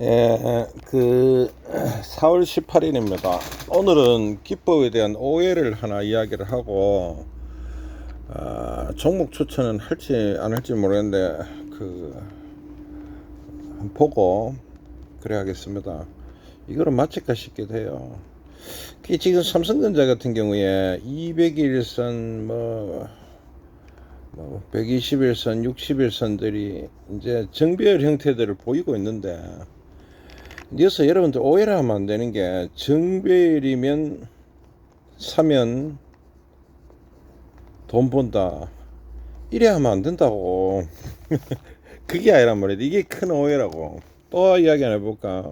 예, 4월 18일입니다. 오늘은 기법에 대한 오해를 하나 이야기를 하고, 종목 추천은 할지 안 할지 모르겠는데, 한번 보고, 그래야겠습니다. 이거는 맞을까 싶기도 해요. 지금 삼성전자 같은 경우에 200일선, 120일선, 60일선들이 이제 정배열 형태들을 보이고 있는데, 여기서 여러분들 오해를 하면 안 되는 게, 정배열이면 사면 돈 번다, 이래 하면 안 된다고. 그게 아니란 말이야. 이게 큰 오해라고. 또 이야기 하나 해볼까.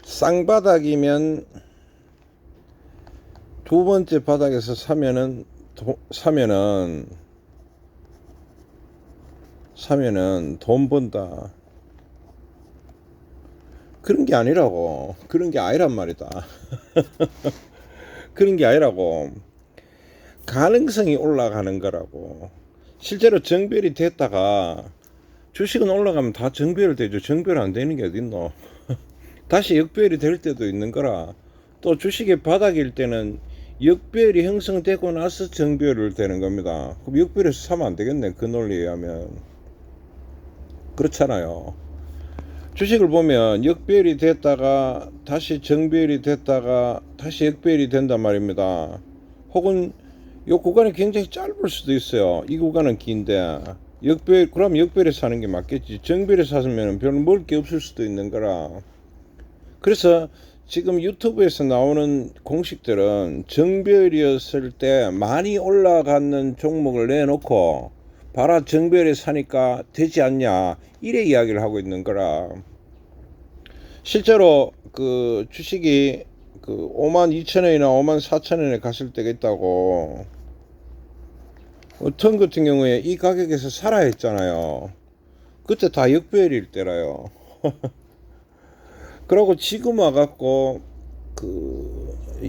쌍바닥이면 두 번째 바닥에서 사면은 돈 번다, 그런 게 아니라고. 그런 게 아니란 말이다. 그런 게 아니라고. 가능성이 올라가는 거라고. 실제로 정별이 됐다가 주식은 올라가면 다 정별되죠. 정별 안 되는 게 어딨노. 다시 역별이 될 때도 있는 거라. 또 주식의 바닥일 때는 역별이 형성되고 나서 정별을 되는 겁니다. 그럼 역별에서 사면 안 되겠네, 그 논리에 의하면. 그렇잖아요. 주식을 보면 역별이 됐다가 다시 정별이 됐다가 다시 역별이 된단 말입니다. 혹은 이 구간이 굉장히 짧을 수도 있어요. 이 구간은 긴데 그럼 역별에 사는 게 맞겠지. 정별에 사면 별로 먹을 게 없을 수도 있는 거라. 그래서 지금 유튜브에서 나오는 공식들은 정별이었을 때 많이 올라가는 종목을 내놓고 봐라, 정별에 사니까 되지 않냐, 이래 이야기를 하고 있는 거라. 실제로 그 주식이 52,000원이나 54,000원에 갔을 때가 있다고. 어떤 같은 경우에 이 가격에서 살아야 했잖아요. 그때 다 역배열일 때라요. 그러고 지금 와갖고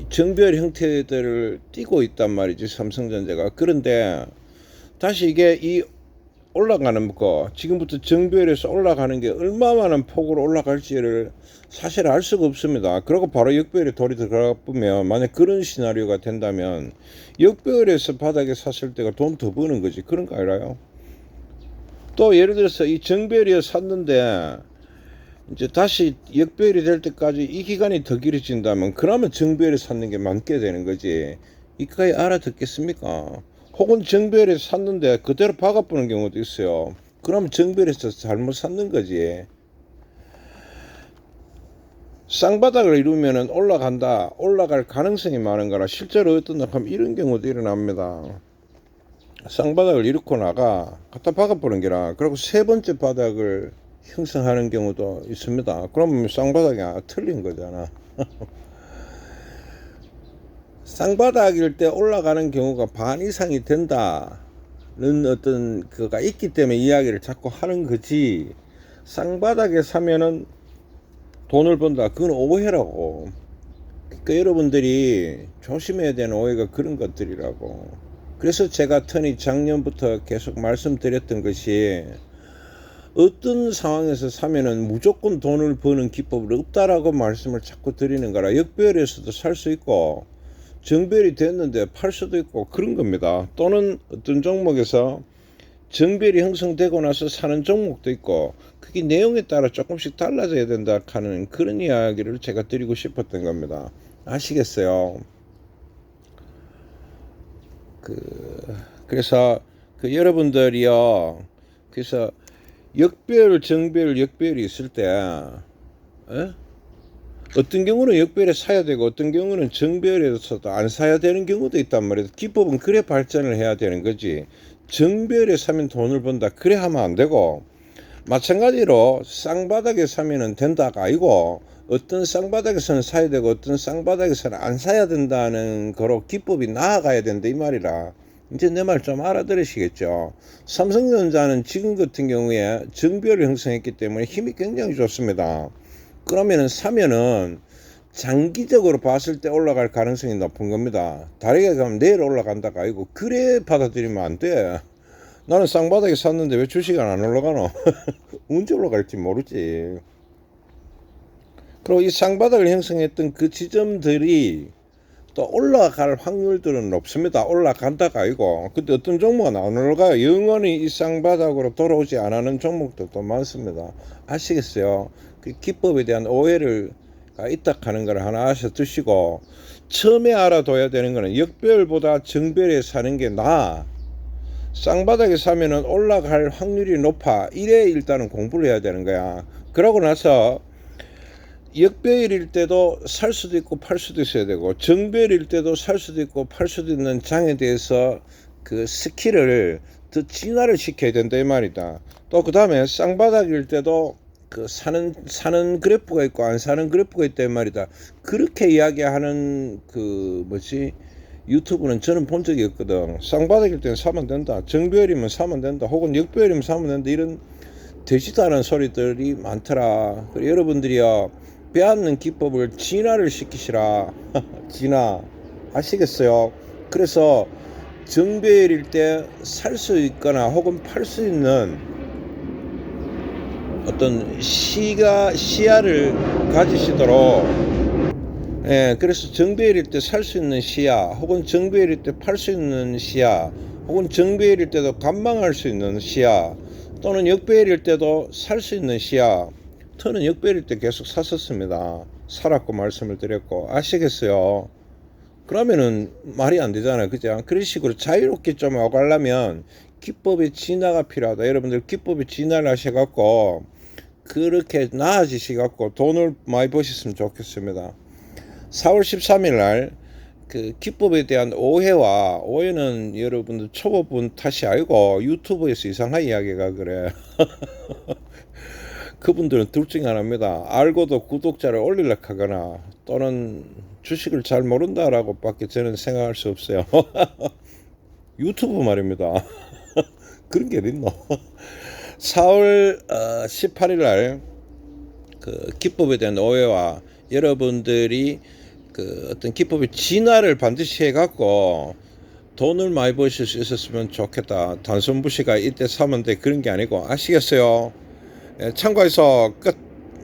정별 형태들을 띠고 있단 말이지, 삼성전자가. 그런데 다시 이게 이 올라가는 거, 지금부터 정별에서 올라가는 게 얼마만한 폭으로 올라갈지를 사실 알 수가 없습니다. 그리고 바로 역별에 돌이 들어가 보면, 만약 그런 시나리오가 된다면 역별에서 바닥에 샀을 때가 돈 더 버는 거지. 그런 거 알아요? 또 예를 들어서 이 정별이어 샀는데 이제 다시 역별이 될 때까지 이 기간이 더 길어진다면, 그러면 정별에 샀는 게 맞게 되는 거지. 이까지 알아듣겠습니까? 혹은 정별에 샀는데 그대로 박아보는 경우도 있어요. 그러면 정별에서 잘못 샀는 거지. 쌍바닥을 이루면 올라갈 가능성이 많은 거라. 실제로 어떤 하면 이런 경우도 일어납니다. 쌍바닥을 이루고 갖다 박아보는 게라. 그리고 세 번째 바닥을 형성하는 경우도 있습니다. 그러면 쌍바닥이 틀린 거잖아. 쌍바닥일 때 올라가는 경우가 반 이상이 된다는 어떤 그가 있기 때문에 이야기를 자꾸 하는 거지, 쌍바닥에 사면은 돈을 번다, 그건 오해라고. 그러니까 여러분들이 조심해야 되는 오해가 그런 것들이라고. 그래서 제가 작년부터 계속 말씀드렸던 것이, 어떤 상황에서 사면은 무조건 돈을 버는 기법은 없다라고 말씀을 자꾸 드리는 거라. 역별에서도 살 수 있고 정별이 됐는데 팔 수도 있고 그런 겁니다. 또는 어떤 종목에서 정별이 형성되고 나서 사는 종목도 있고, 그게 내용에 따라 조금씩 달라져야 된다 하는 그런 이야기를 제가 드리고 싶었던 겁니다. 아시겠어요? 그래서 여러분들이요, 그래서 정별, 역별이 있을 때, 어떤 경우는 역별에 사야 되고 어떤 경우는 정별에서도 안 사야 되는 경우도 있단 말이에요. 기법은 그래 발전을 해야 되는 거지. 정별에 사면 돈을 번다, 그래 하면 안 되고, 마찬가지로 쌍바닥에 사면은 된다가 아니고, 어떤 쌍바닥에서는 사야 되고 어떤 쌍바닥에서는 안 사야 된다는 거로 기법이 나아가야 된다, 이 말이라. 이제 내 말 좀 알아들으시겠죠? 삼성전자는 지금 같은 경우에 정별을 형성했기 때문에 힘이 굉장히 좋습니다. 그러면은 사면은 장기적으로 봤을 때 올라갈 가능성이 높은 겁니다. 다르게 가면 내일 올라간다가 아니고, 그래 받아들이면 안 돼. 나는 쌍바닥에 샀는데 왜 주식은 안 올라가노? 언제 올라갈지 모르지. 그리고 이 쌍바닥을 형성했던 그 지점들이 또 올라갈 확률들은 높습니다. 올라간다가 아니고. 근데 어떤 종목은 안 올라가요. 영원히 이 쌍바닥으로 돌아오지 않는 종목들도 많습니다. 아시겠어요? 그 기법에 대한 오해를 있다 하는 걸 하나 아셔두시고, 처음에 알아둬야 되는 거는 역별보다 정별에 사는 게 나아. 쌍바닥에 사면은 올라갈 확률이 높아. 이래 일단은 공부를 해야 되는 거야. 그러고 나서 역배열일 때도 살 수도 있고 팔 수도 있어야 되고, 정배열일 때도 살 수도 있고 팔 수도 있는 장에 대해서 그 스킬을 더 진화를 시켜야 된다 이 말이다. 또 그 다음에 쌍바닥일 때도 그 사는 그래프가 있고 안 사는 그래프가 있다 이 말이다. 그렇게 이야기하는 그 뭐지 유튜브는 저는 본 적이 없거든. 쌍바닥일 때는 사면 된다, 정배열이면 사면 된다, 혹은 역배열이면 사면 된다, 이런 되지도 않은 소리들이 많더라. 여러분들이요, 배웠는 기법을 진화를 시키시라. 진화 아시겠어요? 그래서 정배열일 때 살 수 있거나 혹은 팔 수 있는 어떤 시야를 가지시도록, 그래서 정배열일 때 살 수 있는 시야, 혹은 정배열일 때 팔 수 있는 시야, 혹은 정배열일 때도 관망할 수 있는 시야, 또는 역배열일 때도 살 수 있는 시야. 저는 역배열일 때 계속 샀었습니다. 살았고 말씀을 드렸고. 아시겠어요? 그러면은 말이 안 되잖아요. 그죠? 그런 식으로 자유롭게 좀 오가려면 기법의 진화가 필요하다. 여러분들 기법의 진화를 하셔갖고 그렇게 나아지셔갖고 돈을 많이 버셨으면 좋겠습니다. 4월 13일 날 그 기법에 대한 오해는 여러분들 초보분 탓이 아니고 유튜브에서 이상한 이야기가 그래. 그분들은 둘 중에 하나입니다. 알고도 구독자를 올리려고 하거나, 또는 주식을 잘 모른다라고 밖에 저는 생각할 수 없어요. 유튜브 말입니다. 그런 게 어딨노. 4월 18일 날 그 기법에 대한 오해와 여러분들이 그 어떤 기법의 진화를 반드시 해갖고 돈을 많이 버실 수 있었으면 좋겠다. 단순부시가 이때 사면 돼, 그런 게 아니고. 아시겠어요? 참고해서 끝.